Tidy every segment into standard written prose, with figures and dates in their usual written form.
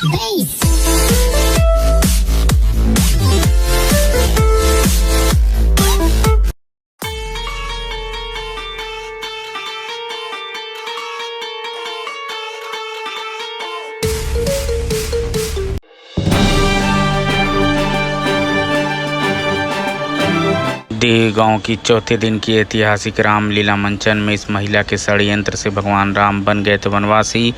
देव गांव की चौथे दिन की ऐतिहासिक रामलीला मंचन में इस महिला के षड्यंत्र से भगवान राम बन गए थे वनवासी,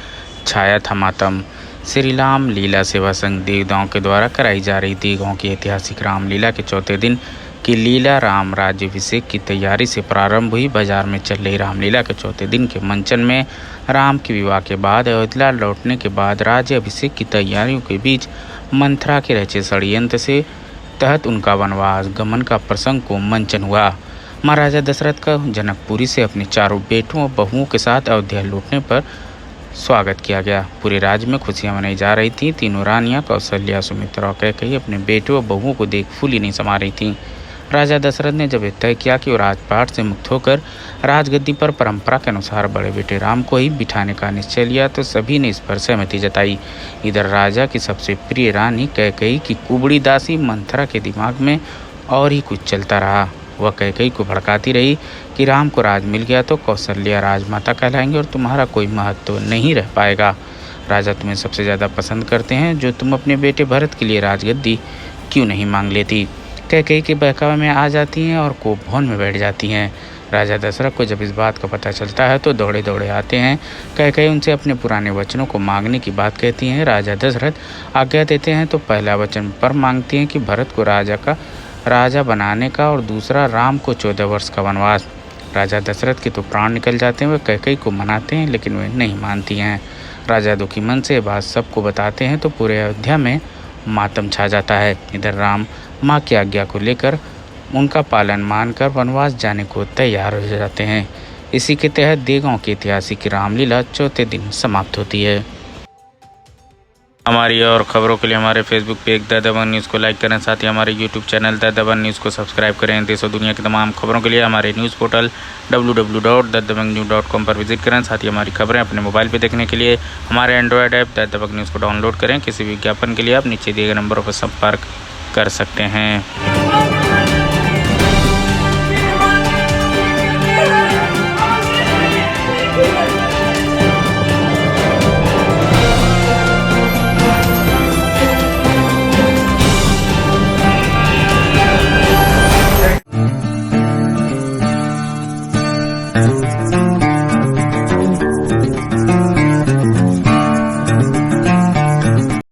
छाया था मातम। श्री राम लीला सेवा संघ देव गांव के द्वारा कराई जा रही देव गांव की ऐतिहासिक रामलीला के चौथे दिन की लीला राम राज्याभिषेक की तैयारी से प्रारंभ हुई। बाजार में चल रही रामलीला के चौथे दिन के मंचन में राम के विवाह के बाद अयोध्या लौटने के बाद राज्याभिषेक की तैयारियों के बीच मंथरा के रचे षड्यंत्र से तहत उनका वनवास गमन का प्रसंग को मंचन हुआ। महाराजा दशरथ का जनकपुरी से अपने चारों बेटों और बहुओं के साथ अयोध्या लौटने पर स्वागत किया गया। पूरे राज्य में खुशियां मनाई जा रही थीं। तीनों रानियां कौशल्या, सुमित्रा और कैकेयी अपने बेटों और बहुओं को देख फूली नहीं समा रही थीं। राजा दशरथ ने जब तय किया कि वो राजपाट से मुक्त होकर राजगद्दी पर परंपरा के अनुसार बड़े बेटे राम को ही बिठाने का निश्चय लिया तो सभी ने इस पर सहमति जताई। इधर राजा की सबसे प्रिय रानी कैकेयी की कुबड़ी दासी मंथरा के दिमाग में और ही कुछ चलता रहा। वह कैकेयी को भड़काती रही कि राम को राज मिल गया तो कौशल्या राजमाता कहलाएंगे और तुम्हारा कोई महत्व नहीं रह पाएगा। राजा तुम्हें सबसे ज़्यादा पसंद करते हैं, जो तुम अपने बेटे भरत के लिए राजगद्दी क्यों नहीं मांग लेती। कैकेयी के बहकावे में आ जाती हैं और कोप भवन में बैठ जाती हैं। राजा दशरथ को जब इस बात का पता चलता है तो दौड़े दौड़े आते हैं। कैकेयी उनसे अपने पुराने वचनों को मांगने की बात कहती हैं। राजा दशरथ आज्ञा देते हैं तो पहला वचन पर मांगती हैं कि भरत को राजा बनाने का और दूसरा राम को 14 वर्ष का वनवास। राजा दशरथ के तो प्राण निकल जाते हैं। वे कैकेयी को मनाते हैं लेकिन वे नहीं मानती हैं। राजा दुखी मन से बात सबको बताते हैं तो पूरे अयोध्या में मातम छा जाता है। इधर राम माँ की आज्ञा को लेकर उनका पालन मानकर वनवास जाने को तैयार हो जाते हैं। इसी के तहत देव गांव की ऐतिहासिक रामलीला चौथे दिन समाप्त होती है। हमारी और खबरों के लिए हमारे Facebook page the Dabang news को लाइक करें, साथ ही हमारे YouTube channel the Dabang news को सब्सक्राइब करें। देश और दुनिया की तमाम खबरों के लिए हमारे न्यूज़ पोर्टल www.thedabangnews.com पर विजिट करें। साथ ही हमारी खबरें अपने मोबाइल पर देखने के लिए हमारे Android app the Dabang news को डाउनलोड करें। किसी भी विज्ञापन के लिए आप नीचे दिए गए नंबरों पर संपर्क कर सकते हैं।